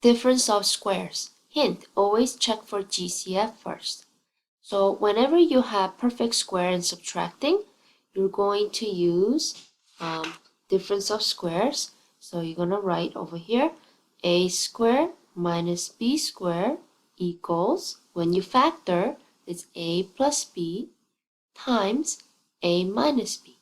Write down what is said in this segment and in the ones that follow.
Difference of squares. Hint, always check for GCF first. So whenever you have perfect square and subtracting, you're going to use difference of squares. So you're going to write over here, a squared minus b squared equals, when you factor, it's a plus b times a minus b.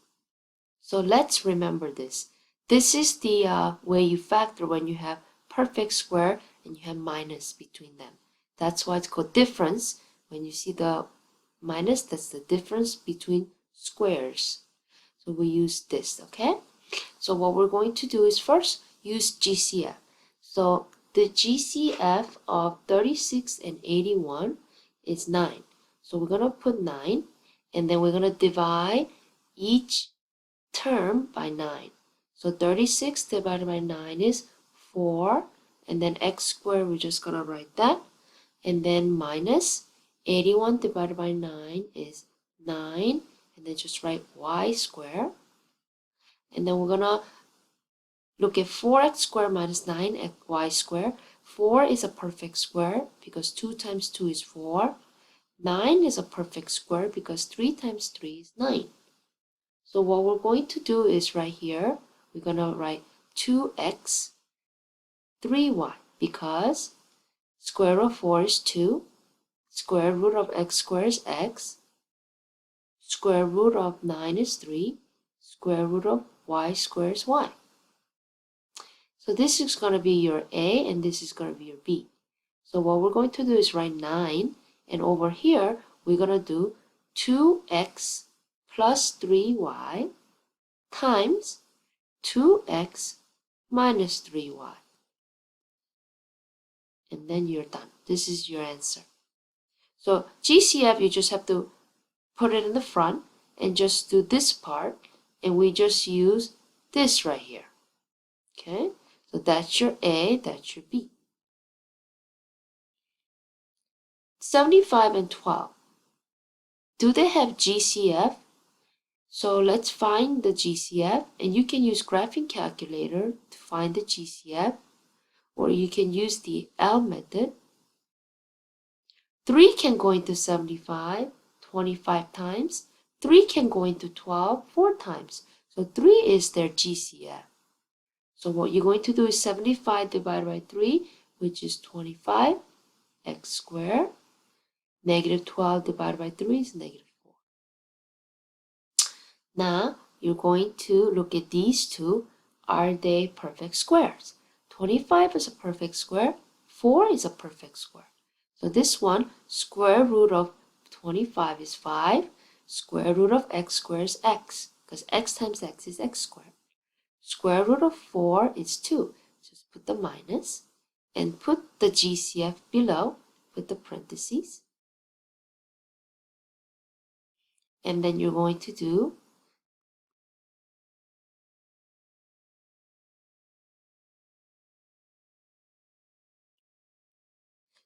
So let's remember this. This is the way you factor when you have perfect square and you have minus between them. That's why it's called difference. When you see the minus, that's the difference between squares. So we use this, okay? So what we're going to do is first use GCF. So the GCF of 36 and 81 is 9. So we're going to put 9 and then we're going to divide each term by 9. So 36 divided by 9 is 4, and then x squared, we're just going to write that, and then minus 81 divided by 9 is 9, and then just write y squared, and then we're going to look at 4x squared minus 9y squared. 4 is a perfect square because 2 times 2 is 4. 9 is a perfect square because 3 times 3 is 9. So what we're going to do is right here, we're going to write 2x, 3y, because square root of 4 is 2, square root of x squared is x, square root of 9 is 3, square root of y squared is y. So this is going to be your A and this is going to be your B. So what we're going to do is write 9, and over here we're going to do 2x plus 3y times 2x minus 3y. And then you're done. This is your answer. So GCF, you just have to put it in the front and just do this part, and we just use this right here. Okay, so that's your A, that's your B. 75 and 12. Do they have GCF? So let's find the GCF, and you can use graphing calculator to find the GCF, or you can use the L method. 3 can go into 75 25 times. 3 can go into 12 4 times. So 3 is their GCF. So what you're going to do is 75 divided by 3, which is 25, x squared. Negative 12 divided by 3 is negative 4. Now, you're going to look at these two. Are they perfect squares? 25 is a perfect square. 4 is a perfect square. So this one, square root of 25 is 5. Square root of x squared is x, because x times x is x squared. Square root of 4 is 2. Just put the minus and put the GCF below with the parentheses. And then you're going to do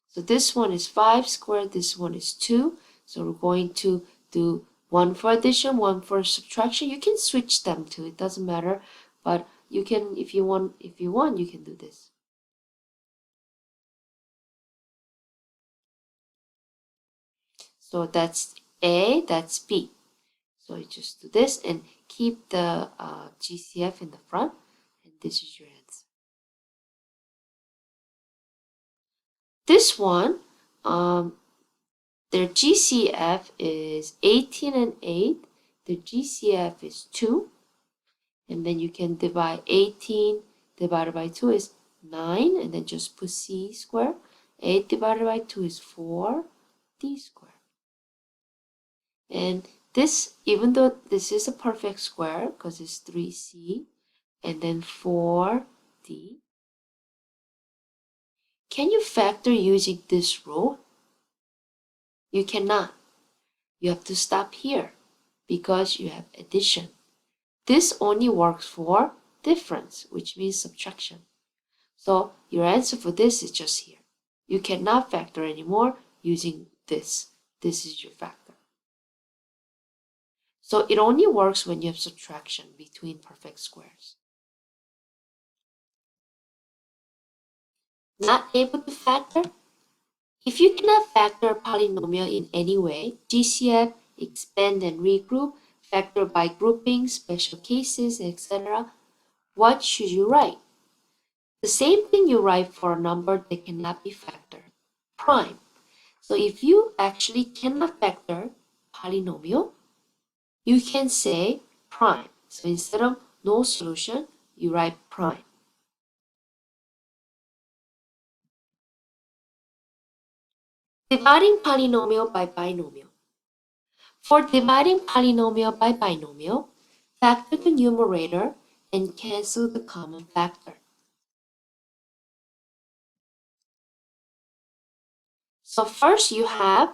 so this one is 5 squared, this one is 2. So we're going to do one for addition, one for subtraction. You can switch them too, it doesn't matter. But you can, if you want, you can do this. So that's A, that's B. So you just do this and keep the GCF in the front, and this is your answer. This one, their GCF is 18 and 8. The GCF is 2. And then you can divide 18 divided by 2 is 9. And then just put c squared. 8 divided by 2 is 4d squared. And this, even though this is a perfect square because it's 3c and then 4d, can you factor using this rule? You cannot. You have to stop here because you have addition. This only works for difference, which means subtraction. So your answer for this is just here. You cannot factor anymore using this. This is your factor. So it only works when you have subtraction between perfect squares. Not able to factor? If you cannot factor a polynomial in any way, GCF, expand and regroup, factor by grouping, special cases, etc., what should you write? The same thing you write for a number that cannot be factored, prime. So if you actually cannot factor polynomial, you can say prime. So instead of no solution, you write prime. Dividing polynomial by binomial. For dividing polynomial by binomial, factor the numerator and cancel the common factor. So first you have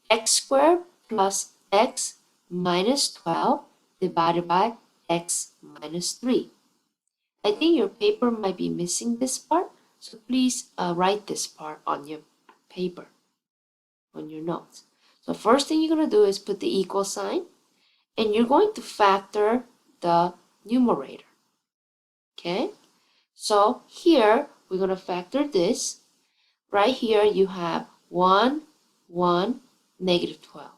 x squared plus x minus 12 divided by x minus 3. I think your paper might be missing this part, so please write this part on your paper, on your notes. So first thing you're going to do is put the equal sign, and you're going to factor the numerator. Okay? So here, we're going to factor this. Right here, you have 1, 1, negative 12.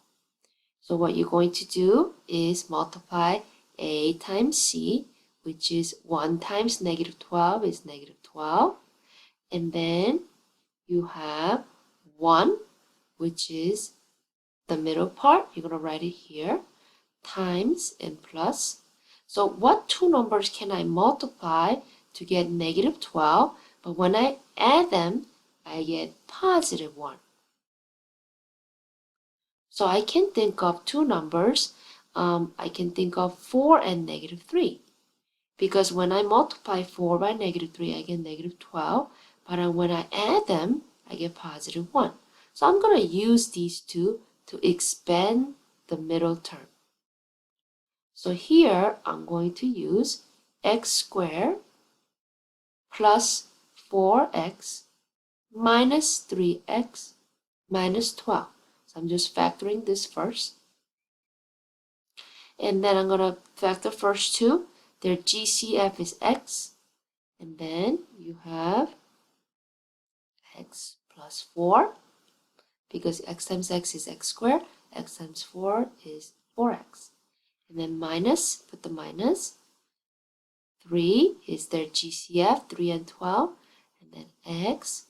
So what you're going to do is multiply a times c, which is 1 times negative 12 is negative 12. And then you have 1, which is the middle part. You're going to write it here, times and plus. So what two numbers can I multiply to get negative 12? But when I add them, I get positive 1. So I can think of two numbers. I can think of 4 and negative 3. Because when I multiply 4 by negative 3, I get negative 12. But when I add them, I get positive 1. So I'm going to use these two to expand the middle term. So here, I'm going to use x squared plus 4x minus 3x minus 12. So I'm just factoring this first. And then I'm going to factor first two. Their GCF is x. And then you have x plus 4. Because x times x is x squared. X times 4 is 4x. And then minus, put the minus. 3 is their GCF, 3 and 12. And then x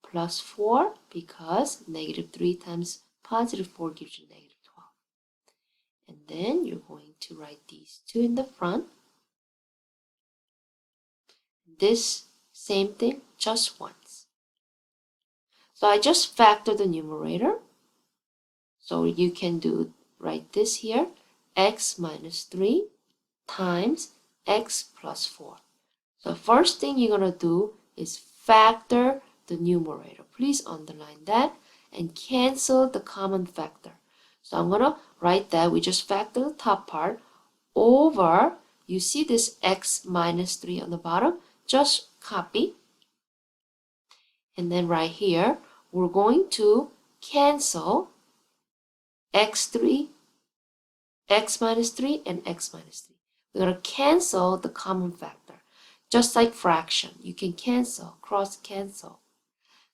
plus 4, because negative 3 times positive 4 gives you negative 12. And then you're going to write these two in the front. This same thing just once. So I just factor the numerator. So you can write this here, x minus 3 times x plus 4. So first thing you're going to do is factor the numerator. Please underline that and cancel the common factor. So I'm going to write that we just factor the top part over, you see this x minus 3 on the bottom, just copy. And then right here, we're going to cancel x3, x minus 3, and x minus 3. We're going to cancel the common factor. Just like fraction, you can cancel, cross cancel.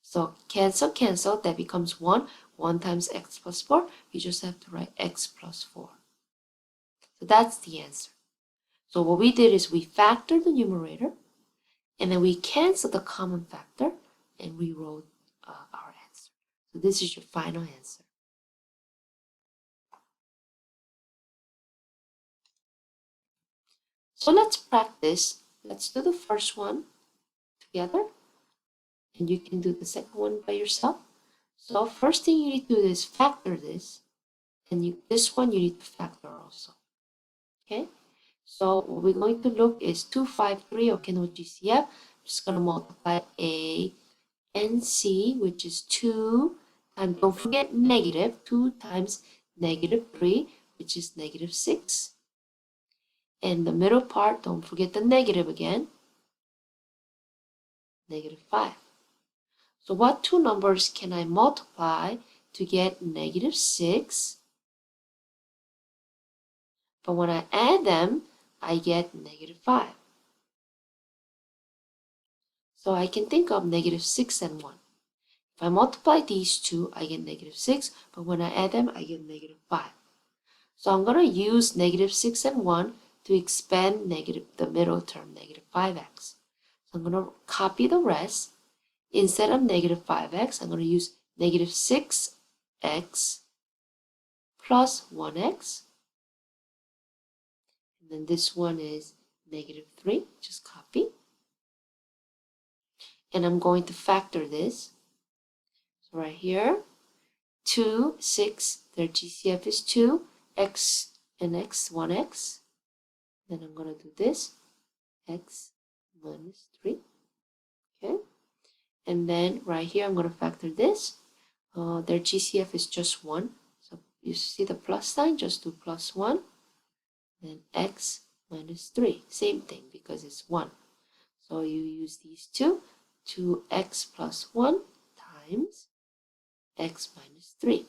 So cancel, cancel, that becomes 1. 1 times x plus 4, you just have to write x plus 4. So that's the answer. So what we did is we factored the numerator, and then we canceled the common factor, and we wrote our answer. So this is your final answer. So let's practice. Let's do the first one together, and you can do the second one by yourself. So first thing you need to do is factor this, and this one you need to factor also. Okay? So what we're going to look is 253, okay, no GCF. I'm just going to multiply A and C, which is 2 times, don't forget negative, 2 times negative 3, which is negative 6. And the middle part, don't forget the negative again, negative 5. So what two numbers can I multiply to get negative 6? But when I add them, I get negative 5. So I can think of negative 6 and 1. If I multiply these two, I get negative 6, but when I add them, I get negative 5. So I'm going to use negative 6 and 1 to expand the middle term, negative 5x. So I'm going to copy the rest. Instead of negative 5x, I'm going to use negative 6x plus 1x. And then this one is negative 3, just copy. And I'm going to factor this. So right here, 2, 6, their GCF is 2, x and x, 1x. Then I'm going to do this, x minus 3. Okay. And then right here, I'm going to factor this. Their GCF is just 1. So you see the plus sign, just do plus 1. Then x minus 3. Same thing because it's 1. So you use these two. 2x plus 1 times x minus 3.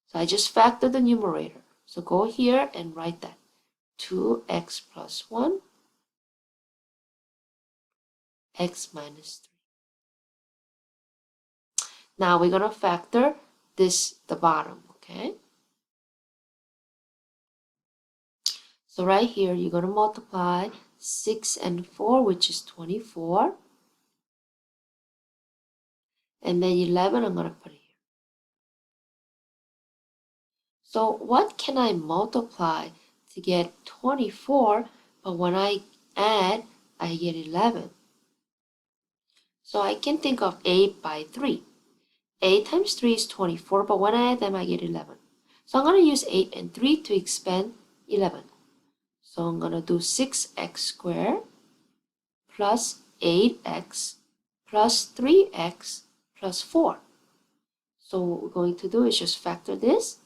So I just factor the numerator. So go here and write that. 2x plus 1 x minus 3. Now we're going to factor this, the bottom, okay? So right here, you're going to multiply 6 and 4, which is 24. And then 11, I'm going to put it here. So what can I multiply to get 24, but when I add, I get 11? So I can think of 8 by 3. 8 times 3 is 24, but when I add them, I get 11. So I'm going to use 8 and 3 to expand 11. So I'm going to do 6x squared plus 8x plus 3x plus 4. So what we're going to do is just factor this.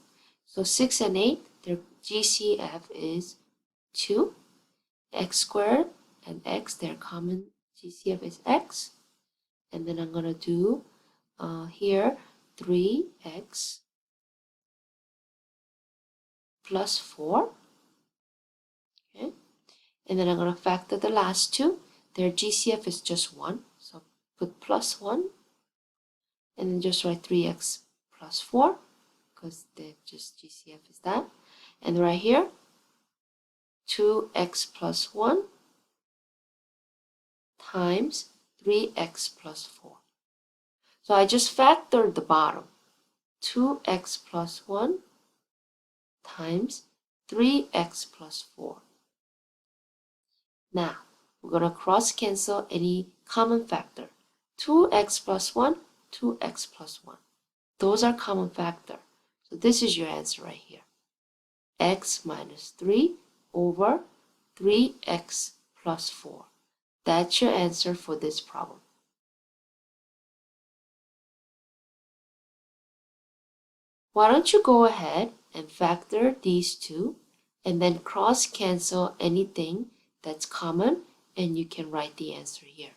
So 6 and 8, their GCF is 2. X squared and x, their common GCF is x. And then I'm going to do here 3x plus 4. Okay. And then I'm going to factor the last two. Their GCF is just 1. So put plus 1. And then just write 3x plus 4 because the just GCF is that. And right here, 2x plus 1 times 3x plus 4. So I just factored the bottom. 2x plus 1 times 3x plus 4. Now, we're going to cross cancel any common factor. 2x plus 1, 2x plus 1. Those are common factor. So this is your answer right here. X minus 3 over 3x plus 4. That's your answer for this problem. Why don't you go ahead and factor these two and then cross cancel anything that's common and you can write the answer here.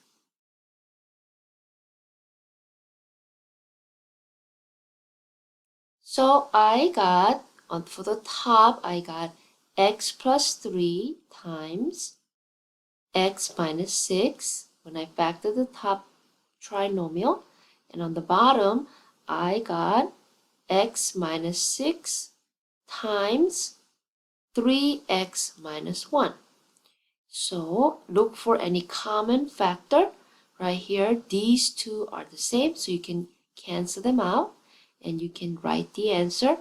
So I got, for the top, I got x plus 3 times x minus 6 when I factor the top trinomial. And on the bottom, I got x minus 6 times 3x minus 1. So look for any common factor. Right here, these two are the same, so you can cancel them out and you can write the answer,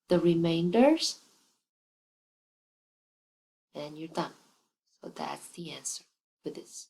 the remainders, and you're done. So that's the answer for this.